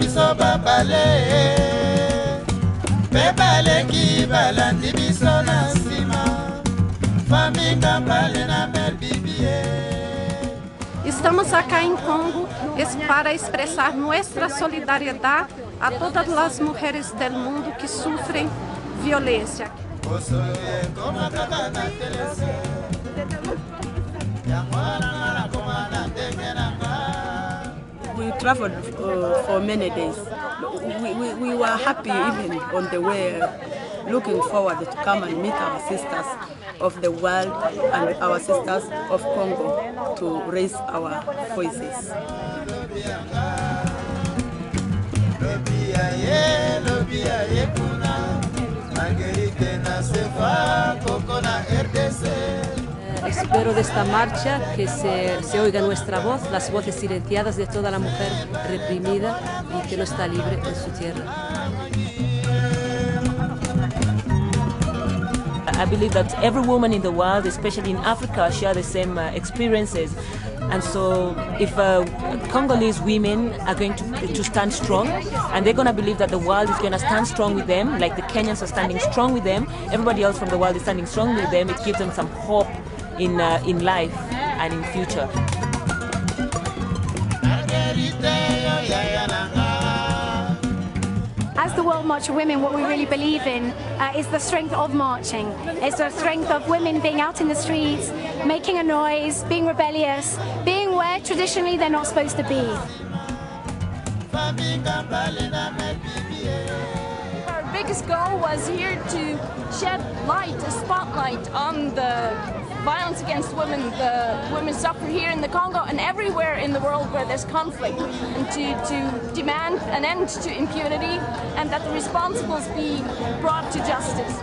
biso babale bebale ki balandi biso na nsima famika pale na merbibie. Estamos acá em Congo para expressar nossa solidariedade a todas as mulheres do mundo que sofrem violência. We traveled for many days. We were happy even on the way, looking forward to come and meet our sisters of the world and our sisters of Congo to raise our voices. Espero de esta marcha que se oiga nuestra voz, las voces silenciadas de toda la mujer reprimida y que no está libre en su tierra. I believe that every woman in the world, especially in Africa, share the same experiences. And so if Congolese women are going to stand strong, and they're going to believe that the world is going to stand strong with them, like the Kenyans are standing strong with them, everybody else from the world is standing strong with them, it gives them some hope in life and in future. As the World March of Women, what we really believe in is the strength of marching. It's the strength of women being out in the streets, making a noise, being rebellious, being where traditionally they're not supposed to be. Our biggest goal was here to shed light, a spotlight on the violence against women. The women suffer here in the Congo and everywhere in the world where there's conflict, and to demand an end to impunity and that the responsibles be brought to justice.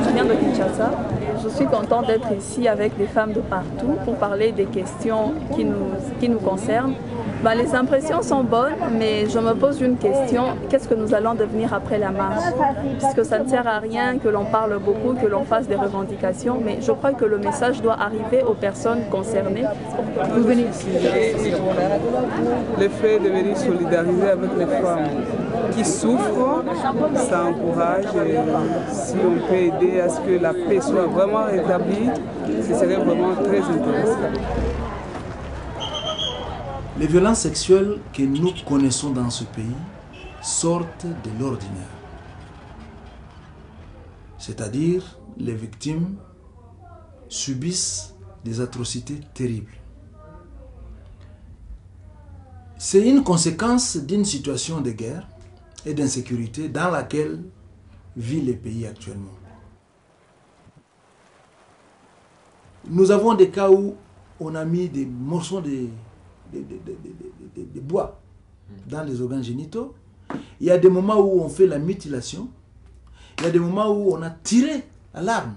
Je viens de Kinshasa et je suis contente d'être ici avec des femmes de partout pour parler des questions qui nous concernent. Les impressions sont bonnes, mais je me pose une question, qu'est-ce que nous allons devenir après la marche? Puisque ça ne sert à rien que l'on parle beaucoup, que l'on fasse des revendications, mais je crois que le message doit arriver aux personnes concernées. Vous venez ici. Le fait de venir solidariser avec les femmes qui souffrent, ça encourage, et si on peut aider à ce que la paix soit vraiment rétablie, ce serait vraiment très intéressant. Les violences sexuelles que nous connaissons dans ce pays sortent de l'ordinaire. C'est-à-dire, les victimes subissent des atrocités terribles. C'est une conséquence d'une situation de guerre et d'insécurité dans laquelle vit le pays actuellement. Nous avons des cas où on a mis des morceaux de bois dans les organes génitaux. Il y a des moments où on fait la mutilation. Il y a des moments où on a tiré à l'arme.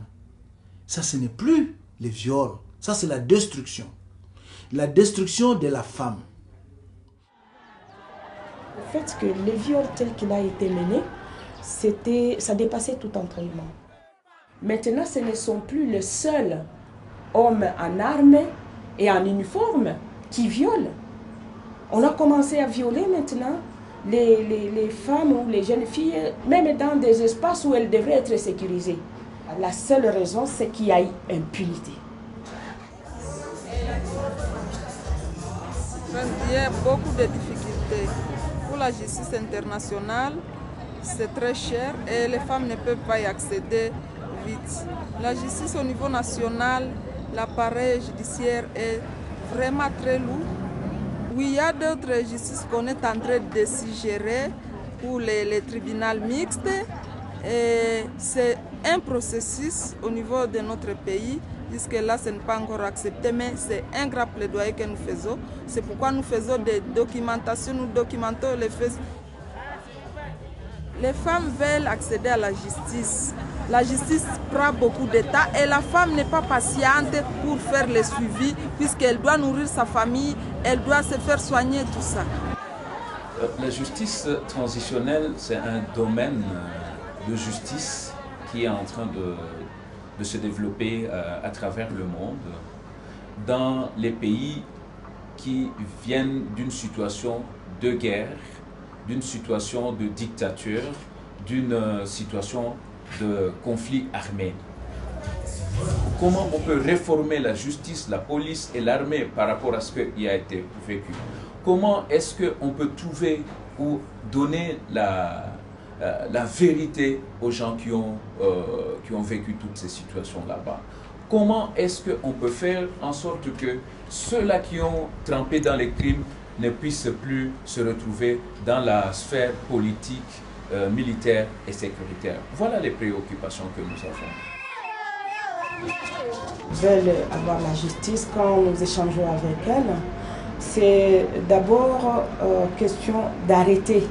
Ça, ce n'est plus les viols. Ça, c'est la destruction. La destruction de la femme. Le fait que le viol tel qu'il a été mené, ça dépassait tout entraînement. Maintenant, ce ne sont plus les seuls hommes en armes et en uniforme qui violent. On a commencé à violer maintenant les femmes ou les jeunes filles, même dans des espaces où elles devraient être sécurisées. La seule raison, c'est qu'il y a impunité. Il y a beaucoup de difficultés. Pour la justice internationale, c'est très cher et les femmes ne peuvent pas y accéder vite. La justice au niveau national, l'appareil judiciaire est vraiment très lourd. Oui, il y a d'autres justices qu'on est en train de suggérer pour les tribunaux mixtes. Et c'est un processus au niveau de notre pays. Jusque-là, ce n'est pas encore accepté, mais c'est un grand plaidoyer que nous faisons. C'est pourquoi nous faisons des documentations, nous documentons les faits. Les femmes veulent accéder à la justice. La justice prend beaucoup de temps et la femme n'est pas patiente pour faire le suivi puisqu'elle doit nourrir sa famille, elle doit se faire soigner, tout ça. La justice transitionnelle, c'est un domaine de justice qui est en train de se développer à travers le monde. dans les pays qui viennent d'une situation de guerre, d'une situation de dictature, d'une situation de conflit armé. Comment on peut réformer la justice, la police et l'armée par rapport à ce qui a été vécu? Comment est-ce qu'on peut trouver ou donner la vérité aux gens qui ont vécu toutes ces situations là-bas? Comment est-ce qu'on peut faire en sorte que ceux-là qui ont trempé dans les crimes ne puissent plus se retrouver dans la sphère politique, militaire et sécuritaire? Voilà les préoccupations que nous avons. Veulent avoir la justice. Quand nous échangeons avec elles, c'est d'abord question d'arrêter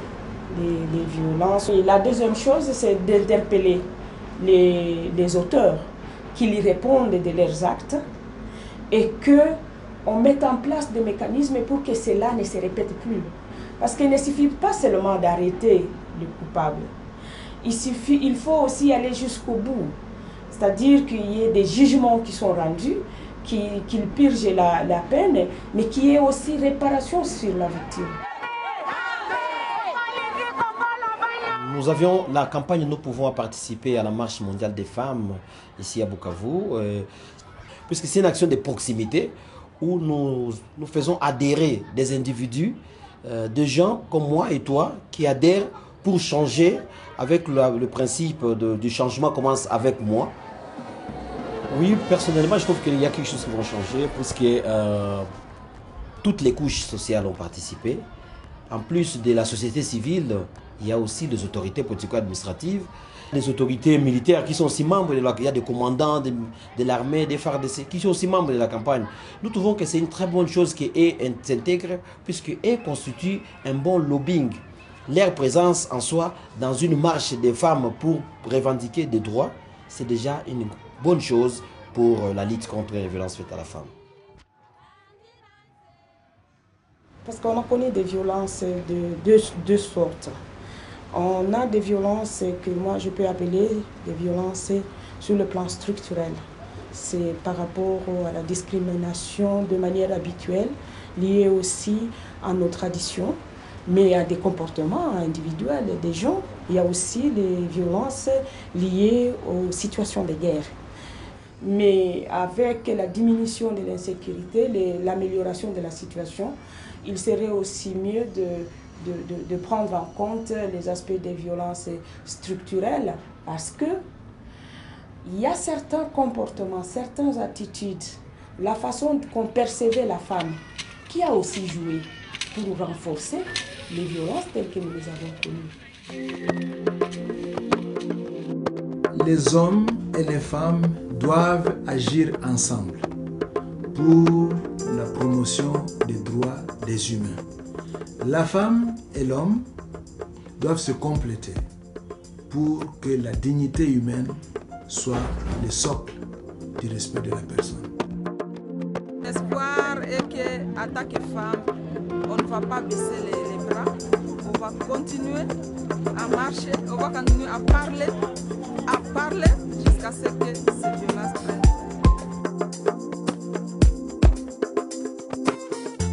les violences. Et la deuxième chose, c'est d'interpeller les auteurs qui y répondent de leurs actes et qu'on mette en place des mécanismes pour que cela ne se répète plus. Parce qu'il ne suffit pas seulement d'arrêter le coupable. Il faut aussi aller jusqu'au bout. C'est-à-dire qu'il y ait des jugements qui sont rendus, qu'ils purgent la peine, mais qu'il y ait aussi réparation sur la victime. Nous avions la campagne Nous pouvons participer à la marche mondiale des femmes ici à Bukavu, puisque c'est une action de proximité où nous faisons adhérer des individus, des gens comme moi et toi qui adhèrent pour changer, avec le principe du changement commence avec moi. Oui, personnellement, je trouve qu'il y a quelque chose qui va changer puisque toutes les couches sociales ont participé. En plus de la société civile, il y a aussi les autorités politico-administratives, les autorités militaires qui sont aussi membres de il y a des commandants de l'armée, des FARDC qui sont aussi membres de la campagne. Nous trouvons que c'est une très bonne chose qu'eux s'intègrent puisqu'eux constituent un bon lobbying. Leur présence en soi dans une marche des femmes pour revendiquer des droits, c'est déjà une bonne chose pour la lutte contre les violences faites à la femme. Parce qu'on a connu des violences de deux sortes. On a des violences que moi je peux appeler des violences sur le plan structurel. C'est par rapport à la discrimination de manière habituelle, liée aussi à nos traditions, mais à des comportements individuels des gens. Il y a aussi des violences liées aux situations de guerre. Mais avec la diminution de l'insécurité, l'amélioration de la situation, il serait aussi mieux de prendre en compte les aspects des violences structurelles parce que il y a certains comportements, certaines attitudes, la façon qu'on percevait la femme qui a aussi joué pour renforcer les violences telles que nous les avons connues. Les hommes et les femmes doivent agir ensemble pour la promotion des droits des humains. La femme et l'homme doivent se compléter pour que la dignité humaine soit le socle du respect de la personne. L'espoir est qu'en tant que femme, on ne va pas baisser les bras, on va continuer à marcher, on va continuer à parler jusqu'à ce que ces violences prennent.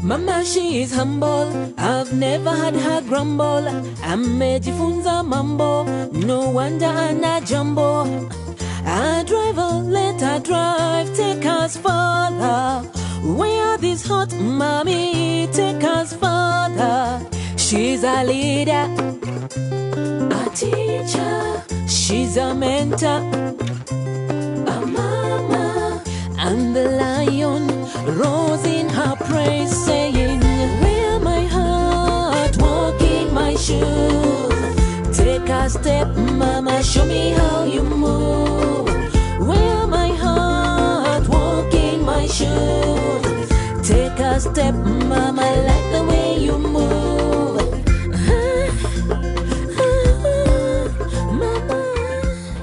Mama, she is humble. I've never had her grumble. Amejifunza mambo. No wonder Anna jumbo. I drive her, let her drive. Take us further. Where this hot mommy? Take us further. She's a leader, a teacher. She's a mentor, a mama, and the lion rose in her praise, saying, wear my heart, walk in my shoes. Take a step, mama, show me how you move. Wear my heart, walk in my shoes. Take a step, mama, I like the way you move.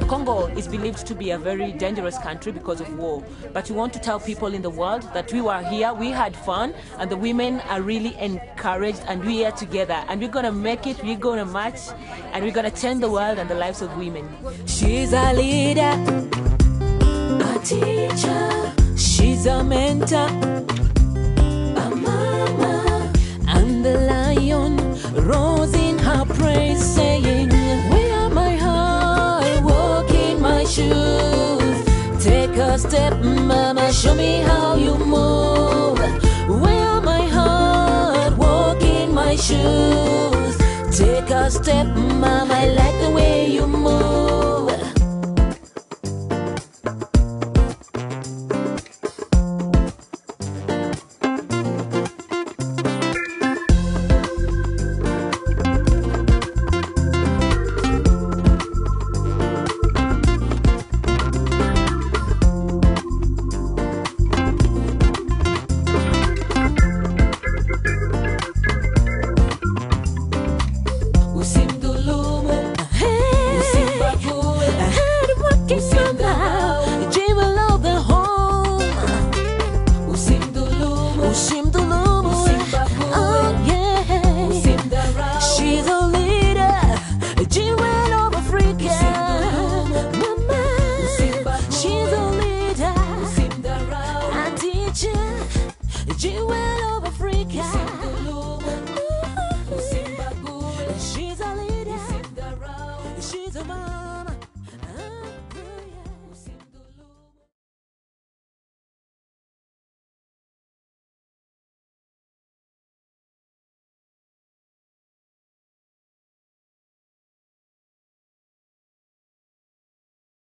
Congo is believed to be a very dangerous country because of war. But we want to tell people in the world that we were here, we had fun, and the women are really encouraged, and we are together. And we're going to make it, we're going to march, and we're going to change the world and the lives of women. She's a leader, a teacher. She's a mentor, a mama, and the lion rose in her praise, saying, "Where my heart, walk in my shoes. Take a step, mama, show me how you move. Where my heart, walk in my shoes. Take a step, mama, I like the way you move." Jewel of Africa. She's a leader. She's a mom.